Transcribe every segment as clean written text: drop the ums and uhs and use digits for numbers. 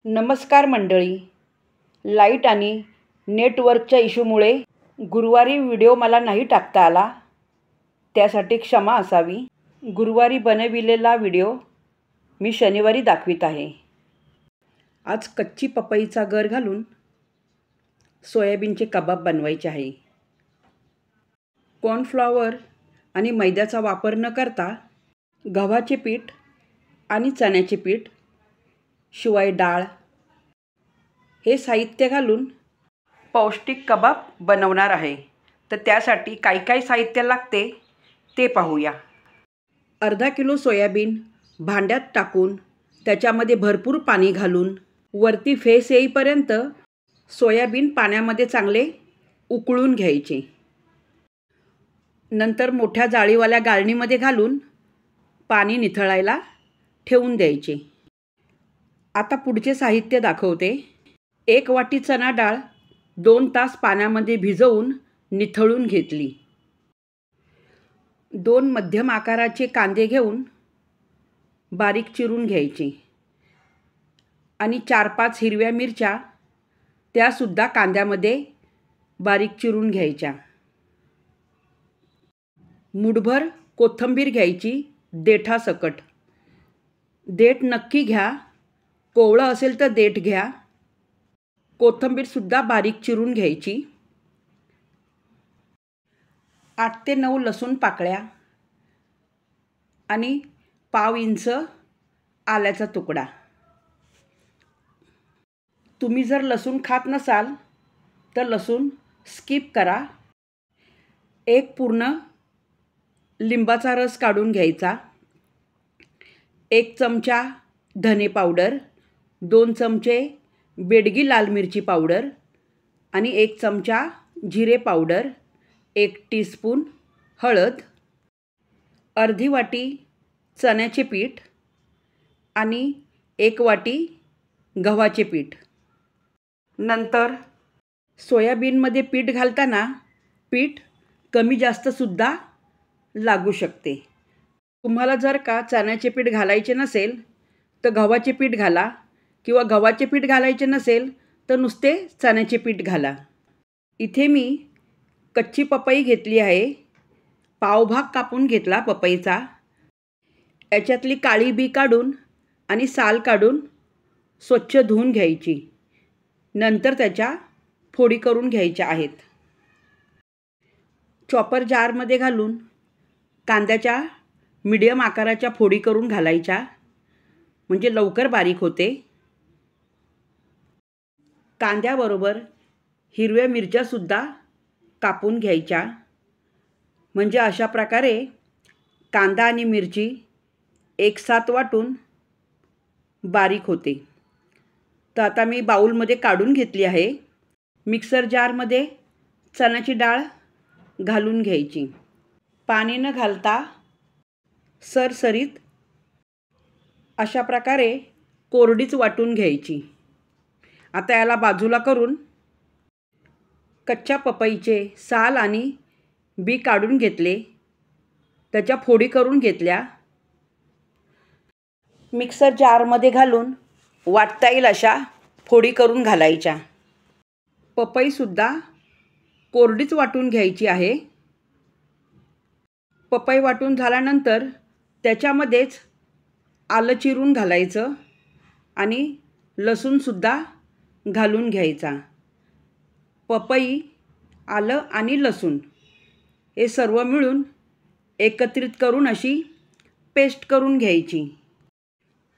नमस्कार मंडळी. लाईट आणि नेटवर्कच्या इश्यूमुळे गुरुवारी व्हिडिओ मला नाही टाकता आला, त्यासाठी क्षमा असावी. गुरुवारी बनविलेला व्हिडिओ मी शनिवारी दाखवित आहे. आज कच्ची पपईचा गर घालून सोयाबीनचे कबाब बनवायचे आहे. कॉर्नफ्लॉवर आणि मैद्याचा वापर न करता गव्हाचे पीठ आणि चण्याचे पीठ शिवाय डाळ हे साहित्य घालून पौष्टिक कबाब बनवणार आहे. तर त्यासाठी काय काय साहित्य लागते ते पाहूया. अर्धा किलो सोयाबीन भांड्यात टाकून त्याच्यामध्ये भरपूर पाणी घालून वरती फेस येईपर्यंत सोयाबीन पाण्यामध्ये चांगले उकळून घ्यायचे. नंतर मोठ्या जाळीवाल्या गाळणीमध्ये घालून पाणी निथळायला ठेवून द्यायचे. आता पुढचे साहित्य दाखवते. 1 वाटी चणा डाळ 2 तास पाण्यामध्ये भिजवून निथळून घेतली. 2 मध्यम आकाराचे कांदे घेऊन बारीक चिरून घ्यायचे आणि 4-5 हिरव्या मिरच्या त्यासुद्धा कांद्यामध्ये बारीक चिरून घ्यायच्या. मुठभर कोथिंबीर घ्यायची देठासकट. देठ नक्की घ्या, कोवळं असेल तर देठ घ्या. कोथिंबीरसुद्धा बारीक चिरून घ्यायची. 8 ते 9 लसूण पाकळ्या आणि पाव इंच आल्याचा तुकडा. तुम्ही जर लसूण खात नसाल तर लसूण स्किप करा. 1 पूर्ण लिंबाचा रस काढून घ्यायचा. 1 चमचा धने पावडर, 2 चमचे बेडगी लाल मिरची पावडर आणि 1 चमचा जिरे पावडर, 1 टीस्पून हळद, अर्धी वाटी चण्याचे पीठ आणि 1 वाटी गव्हाचे पीठ. नंतर सोयाबीनमध्ये पीठ घालताना पीठ कमी जास्तसुद्धा लागू शकते. तुम्हाला जर का चण्याचे पीठ घालायचे नसेल तर गव्हाचे पीठ घाला, किंवा गव्हाचे पीठ घालायचे नसेल तर नुसते चण्याचे पीठ घाला. इथे मी कच्ची पपई घेतली आहे. पावभाग कापून घेतला पपईचा. याच्यातली काळी बी काढून आणि साल काढून स्वच्छ धुवून घ्यायची. नंतर त्याच्या फोडी करून घ्यायच्या आहेत. चॉपर जारमध्ये घालून कांद्याच्या मीडियम आकाराच्या फोडी करून घालायच्या, म्हणजे लवकर बारीक होते. कांद्याबरोबर हिरव्या मिरच्यासुद्धा कापून घ्यायच्या, म्हणजे अशा प्रकारे कांदा आणि मिरची एकसाथ वाटून बारीक होते. तर आता मी बाऊलमध्ये काढून घेतली आहे. मिक्सर जारमध्ये चण्याची डाळ घालून घ्यायची. पाणी न घालता सरसरीत अशा प्रकारे कोरडीच वाटून घ्यायची. आता याला बाजूला करून कच्च्या पपईचे साल आणि बी काढून घेतले, त्याच्या फोडी करून घेतल्या. मिक्सर जारमध्ये घालून वाटता येईल अशा फोडी करून घालायच्या. पपईसुद्धा कोरडीच वाटून घ्यायची आहे. पपई वाटून झाल्यानंतर त्याच्यामध्येच आलं चिरून घालायचं आणि लसूणसुद्धा घालून घ्यायचा. पपई, आलं आणि लसूण हे सर्व मिळून एकत्रित करून अशी पेस्ट करून घ्यायची.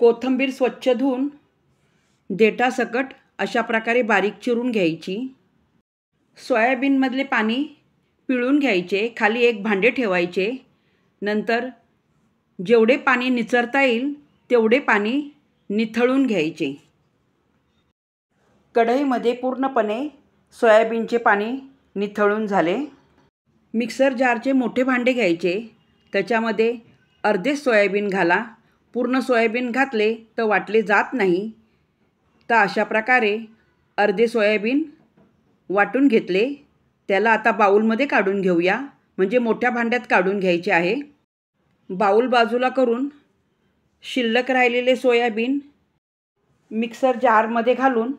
कोथिंबीर स्वच्छ धुवून देठासकट अशा प्रकारे बारीक चिरून घ्यायची. सोयाबीनमधले पाणी पिळून घ्यायचे. खाली एक भांडे ठेवायचे. नंतर जेवढे पाणी निचरता येईल तेवढे पाणी निथळून घ्यायचे. कढईमध्ये पूर्णपणे सोयाबीनचे पाणी निथळून झाले. मिक्सर जारचे मोठे भांडे घ्यायचे. त्याच्यामध्ये अर्धे सोयाबीन घाला. पूर्ण सोयाबीन घातले तर वाटले जात नाही. तर अशा प्रकारे अर्धे सोयाबीन वाटून घेतले. त्याला आता बाऊलमध्ये काढून घेऊया, म्हणजे मोठ्या भांड्यात काढून घ्यायचे आहे. बाऊल बाजूला करून शिल्लक राहिलेले सोयाबीन मिक्सर जारमध्ये घालून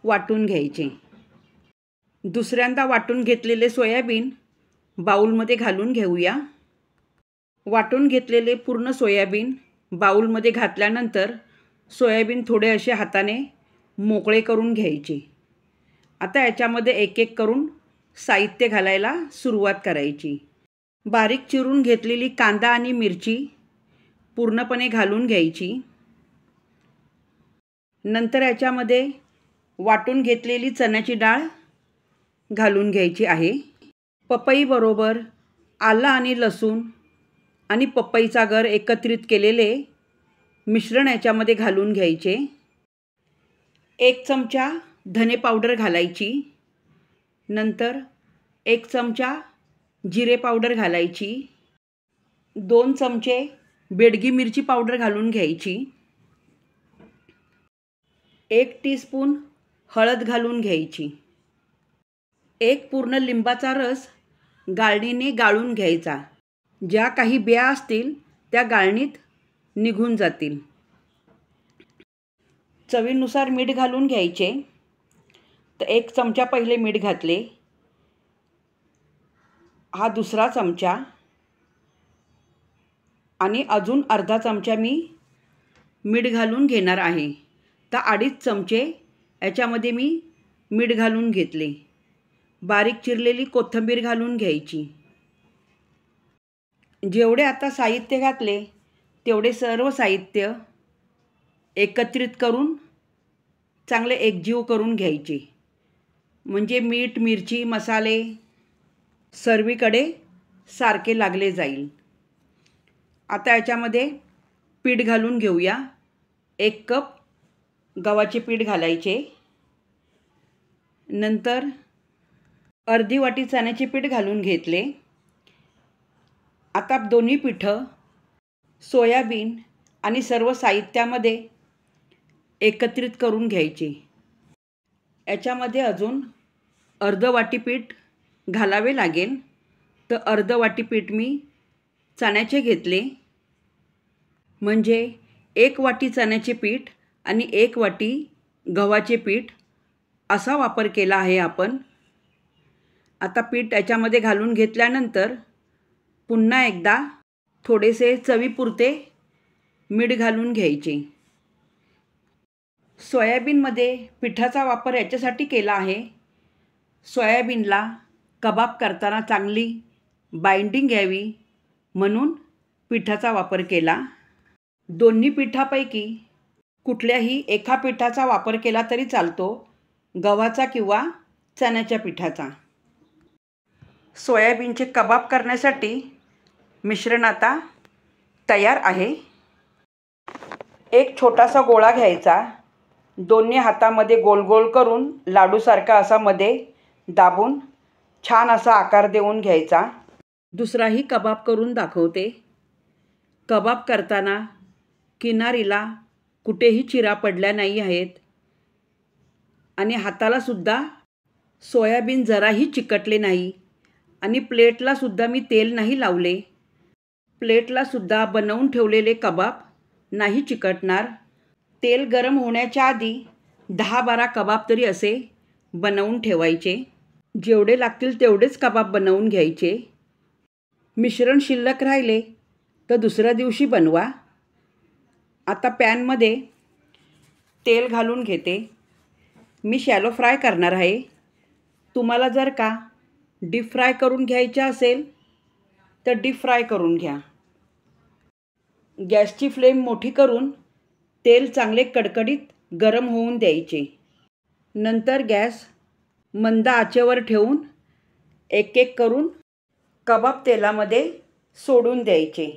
वाटून घ्यायचे. दुसऱ्यांदा वाटून घेतलेले सोयाबीन बाऊलमध्ये घालून घेऊया. वाटून घेतलेले पूर्ण सोयाबीन बाऊलमध्ये घातल्यानंतर सोयाबीन थोडे असे हाताने मोकळे करून घ्यायचे. आता याच्यामध्ये एक एक करून साहित्य घालायला सुरुवात करायची. बारीक चिरून घेतलेली कांदा आणि मिरची पूर्णपणे घालून घ्यायची. नंतर याच्यामध्ये वाटून घेतलेली चण्याची डाळ घालून घ्यायची आहे. पपईबरोबर आलं आणि लसूण आणि पपईचा गर एकत्रित केलेले मिश्रण याच्यामध्ये घालून घ्यायचे. 1 चमचा धने पावडर घालायची. नंतर 1 चमचा जिरे पावडर घालायची. 2 चमचे बेडगी मिरची पावडर घालून घ्यायची. 1 टीस्पून हळद घालून घ्यायची. 1 पूर्ण लिंबाचा रस गाळणीने गाळून घ्यायचा. ज्या काही बिया असतील त्या गाळणीत निघून जातील. चवीनुसार मीठ घालून घ्यायचे. तर 1 चमचा पहिले मीठ घातले. हा दुसरा चमचा आणि अजून अर्धा चमचा मी मीठ घालून घेणार आहे. तर 2.5 चमचे याच्यामध्ये मी मीठ घालून घेतले. बारीक चिरलेली कोथिंबीर घालून घ्यायची. जेवढे आता साहित्य घातले तेवढे सर्व साहित्य एकत्रित करून चांगले एकजीव करून घ्यायचे. म्हणजे मीठ, मिरची, मसाले सर्वीकडे सारखे लागले जाईल. आता याच्यामध्ये पीठ घालून घेऊया. 1 कप गव्हाचे पीठ घालायचे. नंतर अर्धी वाटी चण्याचे पीठ घालून घेतले. आता दोन्ही पिठं सोयाबीन आणि सर्व साहित्यामध्ये एकत्रित करून घ्यायचे. याच्यामध्ये अजून अर्ध वाटी पीठ घालावे लागेल. तर अर्ध वाटी पीठ मी चण्याचे घेतले. म्हणजे 1 वाटी चण्याचे पीठ आणि 1 वाटी गव्हाचे पीठ असा वापर केला आहे आपण. आता पीठ याच्यामध्ये घालून घेतल्यानंतर पुन्हा एकदा थोडेसे चवीपुरते मीठ घालून घ्यायचे. सोयाबीनमध्ये पिठाचा वापर याच्यासाठी केला आहे, सोयाबीनला कबाब करताना चांगली बाइंडिंग यावी म्हणून पिठाचा वापर केला. दोन्ही पिठापैकी कुठल्याही एका पिठाचा वापर केला तरी चालतो, गव्हाचा किंवा चण्याच्या पिठाचा. सोयाबीनचे कबाब करण्यासाठी मिश्रण आता तयार आहे. एक छोटासा गोळा घ्यायचा. दोन्ही हातामध्ये गोल गोल करून लाडूसारखा असा मध्ये दाबून छान असा आकार देऊन घ्यायचा. दुसराही कबाब करून दाखवते. कबाब करताना किनारीला कुठेही चिरा पडल्या नाही आहेत आणि हातालासुद्धा सोयाबीन जराही चिकटले नाही आणि प्लेटलासुद्धा मी तेल नाही लावले. प्लेटलासुद्धा बनवून ठेवलेले कबाब नाही चिकटणार. तेल गरम होण्याच्या आधी 10-12 कबाब तरी असे बनवून ठेवायचे. जेवढे लागतील तेवढेच कबाब बनवून घ्यायचे. मिश्रण शिल्लक राहिले तर दुसऱ्या दिवशी बनवा. आता पॅनमध्ये तेल घालून घेते. मी शॅलो फ्राय करणार आहे. तुम्हाला जर का डीप फ्राय करून घ्यायचे असेल तर डीप फ्राय करून घ्या. गॅसची फ्लेम मोठी करून तेल चांगले कडकडीत गरम होऊन द्यायचे. नंतर गॅस मंद आचेवर ठेवून एक एक करून कबाब तेलामध्ये सोडून द्यायचे.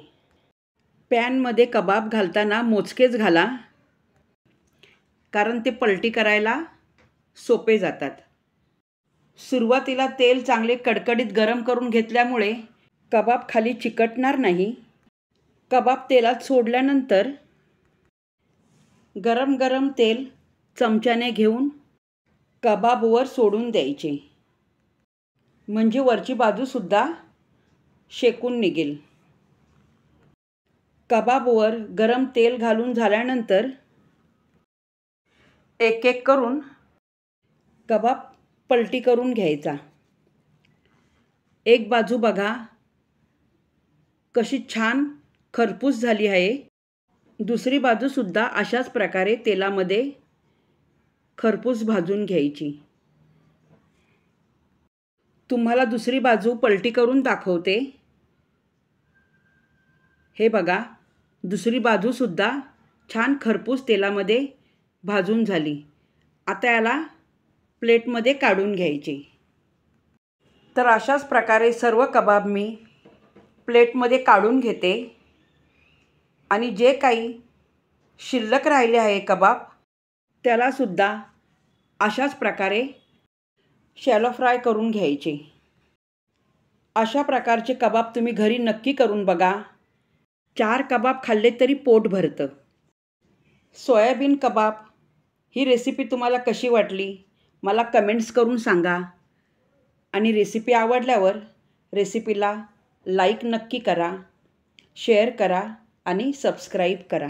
पॅनमध्ये कबाब घालताना मोजकेच घाला, कारण ते पलटी करायला सोपे जातात. सुरुवातीला तेल चांगले कडकडीत गरम करून घेतल्यामुळे कबाब खाली चिकटणार नाही. कबाब तेलात सोडल्यानंतर गरम गरम तेल चमच्याने घेऊन कबाबवर सोडून द्यायचे. म्हणजे वरची बाजूसुद्धा शेकून निघेल. कबाबवर गरम तेल घालून झाल्यानंतर एक एक करून कबाब पलटी करून घ्यायचा. एक बाजू बघा कशी छान खरपूस झाली आहे. दुसरी बाजूसुद्धा अशाच प्रकारे तेलामध्ये खरपूस भाजून घ्यायची. तुम्हाला दुसरी बाजू पलटी करून दाखवते. हे बघा, दुसरी बाजूसुद्धा छान खरपूस तेलामध्ये भाजून झाली. आता याला प्लेटमध्ये काढून घ्यायचे. तर अशाच प्रकारे सर्व कबाब मी प्लेटमध्ये काढून घेते आणि जे काही शिल्लक राहिले आहे कबाब त्यालासुद्धा अशाच प्रकारे शॅलो फ्राय करून घ्यायचे. अशा प्रकारचे कबाब तुम्ही घरी नक्की करून बघा. 4 कबाब खाल्ले तरी पोट भरतं. सोयाबीन कबाब ही रेसिपी तुम्हाला कशी वाटली मला कमेंट्स करून सांगा. आणि रेसिपी आवडल्यावर रेसिपीला लाईक नक्की करा, शेअर करा आणि सबस्क्राईब करा.